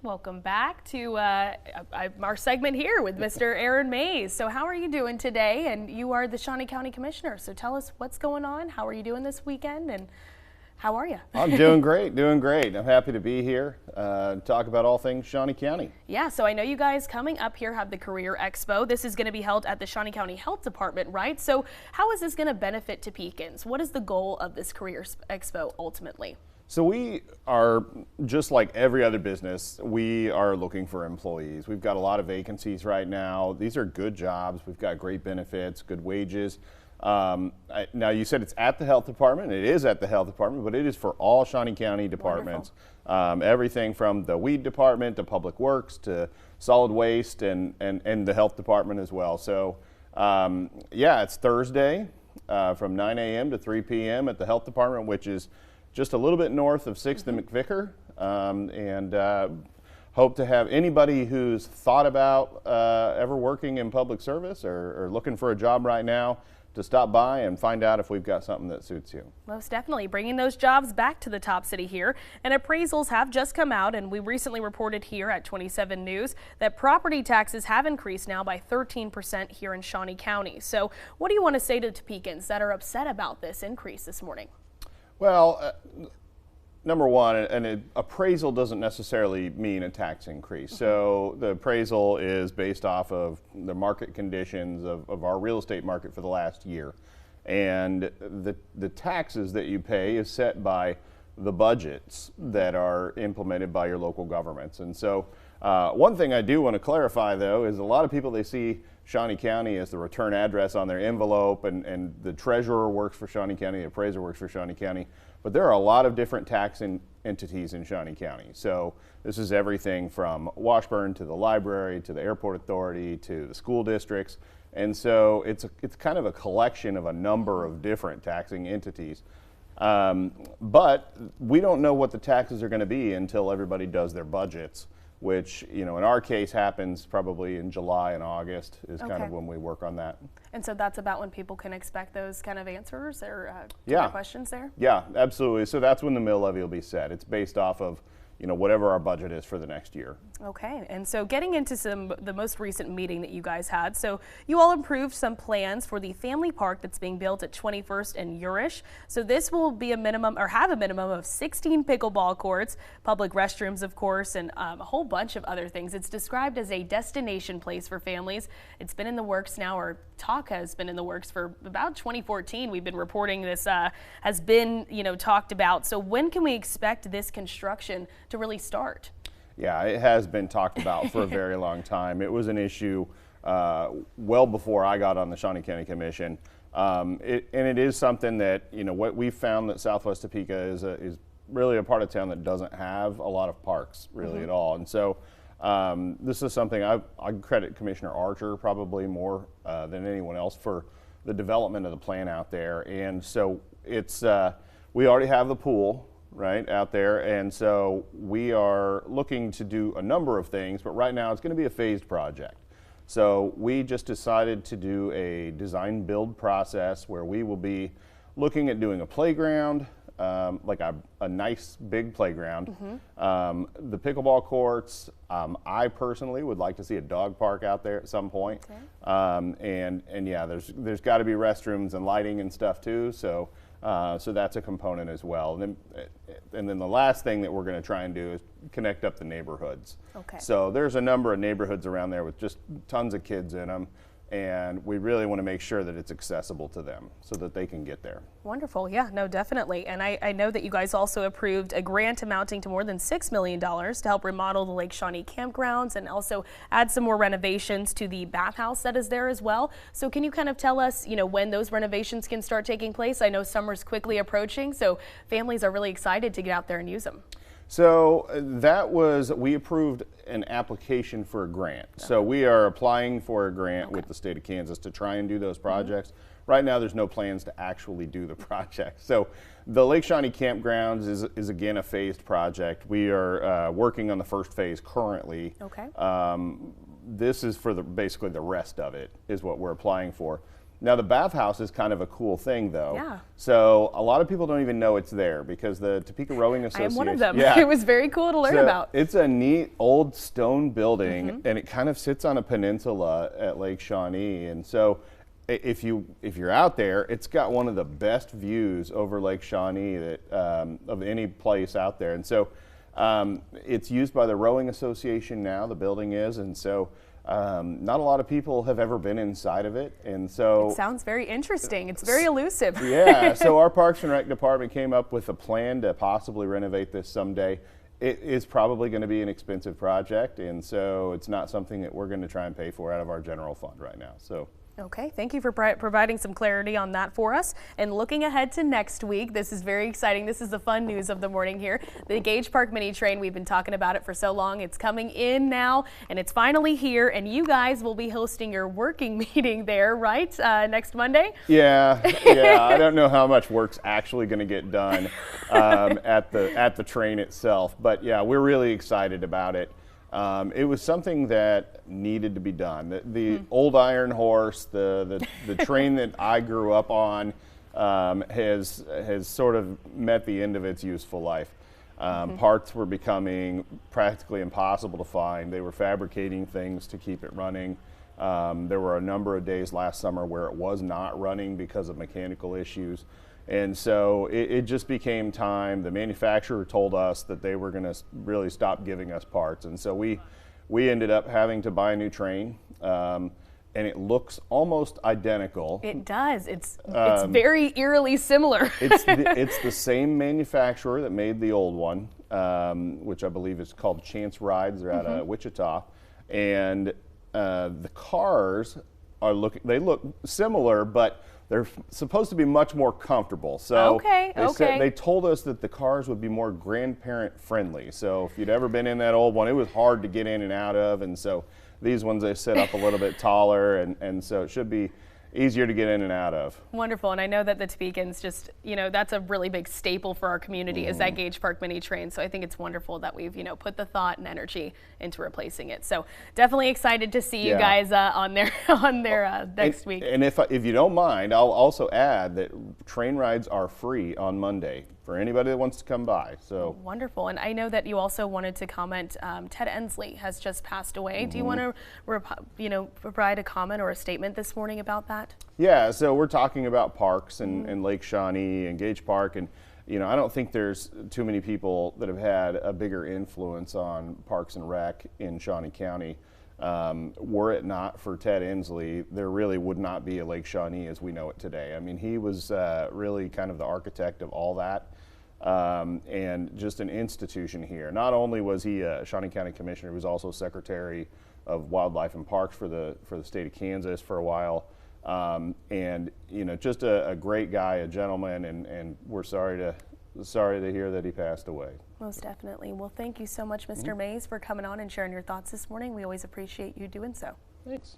Welcome back to our segment here with Mr. Aaron Mays. So how are you doing today? And you are the Shawnee County Commissioner. So tell us what's going on. How are you doing this weekend? And how are you? I'm doing great, doing great. I'm happy to be here, talk about all things Shawnee County. Yeah, so I know you guys coming up here have the Career Expo. This is going to be held at the Shawnee County Health Department, right? So how is this going to benefit Topekans? What is the goal of this Career Expo ultimately? So we are, just like every other business, we are looking for employees. We've got a lot of vacancies right now. These are good jobs. We've got great benefits, good wages. Now you said it's at the health department. It is at the health department, but it is for all Shawnee County departments. Everything from the weed department to public works to solid waste and the health department as well. So yeah, it's Thursday from 9 a.m. to 3 p.m. at the health department, which is just a little bit north of 6th and McVicker, and hope to have anybody who's thought about ever working in public service or looking for a job right now to stop by and find out if we've got something that suits you. Most definitely, bringing those jobs back to the top city here. And appraisals have just come out, and we recently reported here at 27 News that property taxes have increased now by 13% here in Shawnee County. So what do you want to say to Topekans that are upset about this increase this morning? Well, number one, an appraisal doesn't necessarily mean a tax increase. So the appraisal is based off of the market conditions of our real estate market for the last year. And the taxes that you pay is set by the budgets that are implemented by your local governments. And so one thing I do want to clarify, though, is a lot of people, they see Shawnee County as the return address on their envelope, and the treasurer works for Shawnee County, the appraiser works for Shawnee County, but there are a lot of different tax entities in Shawnee County. So this is everything from Washburn to the library to the airport authority to the school districts, and so it's kind of a collection of a number of different taxing entities. But we don't know what the taxes are going to be until everybody does their budgets, which, you know, in our case happens probably in July and August is kind of when we work on that. And so that's about when people can expect those kind of answers or questions there? Yeah, absolutely. So that's when the mill levy will be set. It's based off of, you know, whatever our budget is for the next year. Okay, and so getting into the most recent meeting that you guys had, so you all approved some plans for the family park that's being built at 21st and Urish. So this will be a minimum, or have a minimum of 16 pickleball courts, public restrooms, of course, and a whole bunch of other things. It's described as a destination place for families. It's been in the works now, or talk has been in the works for about 2014. We've been reporting this has been, you know, talked about. So when can we expect this construction to really start? Yeah, it has been talked about for a very long time. It was an issue well before I got on the Shawnee County Commission. And it is something that, you know, what we've found that Southwest Topeka is really a part of town that doesn't have a lot of parks really at all. And so this is something I credit Commissioner Archer probably more than anyone else for the development of the plan out there. And so it's, we already have the pool right out there, and so we are looking to do a number of things, but right now it's going to be a phased project. So we just decided to do a design build process where we will be looking at doing a playground, like a nice big playground, the pickleball courts. I personally would like to see a dog park out there at some point. And yeah, there's got to be restrooms and lighting and stuff too, so so that's a component as well. And then the last thing that we're going to try and do is connect up the neighborhoods. So there's a number of neighborhoods around there with just tons of kids in them, and we really want to make sure that it's accessible to them so that they can get there. Wonderful. Yeah, no, definitely. And I know that you guys also approved a grant amounting to more than $6 million to help remodel the Lake Shawnee campgrounds and also add some more renovations to the bathhouse that is there as well. So can you kind of tell us, you know, when those renovations can start taking place? I know summer's quickly approaching, so families are really excited to get out there and use them. So we approved an application for a grant. So we are applying for a grant with the state of Kansas to try and do those projects. Right now there's no plans to actually do the project. So the Lake Shawnee campgrounds is again a phased project. We are working on the first phase currently. This is for basically the rest of it is what we're applying for. Now the bathhouse is kind of a cool thing, though. Yeah. So a lot of people don't even know it's there because the Topeka Rowing Association. I am one of them. Yeah. It was very cool to learn about. It's a neat old stone building, and it kind of sits on a peninsula at Lake Shawnee. And so if you're out there, it's got one of the best views over Lake Shawnee that of any place out there. And so it's used by the Rowing Association now. The building is, and so. Not a lot of people have ever been inside of it, and so it sounds very interesting. It's very elusive. Yeah, so our Parks and Rec department came up with a plan to possibly renovate this someday. It is probably going to be an expensive project, and so it's not something that we're going to try and pay for out of our general fund right now. So. Okay, thank you for providing some clarity on that for us. And looking ahead to next week, this is very exciting. This is the fun news of the morning here. The Gage Park Mini Train, we've been talking about it for so long. It's coming in now, and it's finally here. And you guys will be hosting your working meeting there, right? Next Monday? Yeah. I don't know how much work's actually going to get done at the train itself, but yeah, we're really excited about it. It was something that needed to be done. The old Iron Horse, the train that I grew up on, has sort of met the end of its useful life. Parts were becoming practically impossible to find. They were fabricating things to keep it running. There were a number of days last summer where it was not running because of mechanical issues. And so it just became time. The manufacturer told us that they were going to really stop giving us parts. And so we ended up having to buy a new train. And it looks almost identical. It does. It's very eerily similar. It's the same manufacturer that made the old one, which I believe is called Chance Rides. They're out of Wichita. And the cars they look similar, but they're supposed to be much more comfortable. So they told us that the cars would be more grandparent friendly. So if you'd ever been in that old one, it was hard to get in and out of. And so these ones, they sit up a little bit taller. And so it should be easier to get in and out of. Wonderful. And I know that the Topekans just, that's a really big staple for our community is that Gage Park Mini Train. So I think it's wonderful that we've, put the thought and energy into replacing it. So definitely excited to see you guys on there next week. And if you don't mind, I'll also add that train rides are free on Monday for anybody that wants to come by. So wonderful. And I know that you also wanted to comment, Ted Ensley has just passed away. Do you want to provide a comment or a statement this morning about that? Yeah, so we're talking about parks and Lake Shawnee and Gage Park, and I don't think there's too many people that have had a bigger influence on Parks and Rec in Shawnee County. Were it not for Ted Ensley, there really would not be a Lake Shawnee as we know it today. I mean, he was really kind of the architect of all that. And just an institution here. Not only was he a Shawnee County Commissioner, he was also Secretary of Wildlife and Parks for the state of Kansas for a while. And just a great guy, a gentleman, and we're sorry to hear that he passed away. Most definitely. Well, thank you so much, Mr. Mays, for coming on and sharing your thoughts this morning. We always appreciate you doing so. Thanks.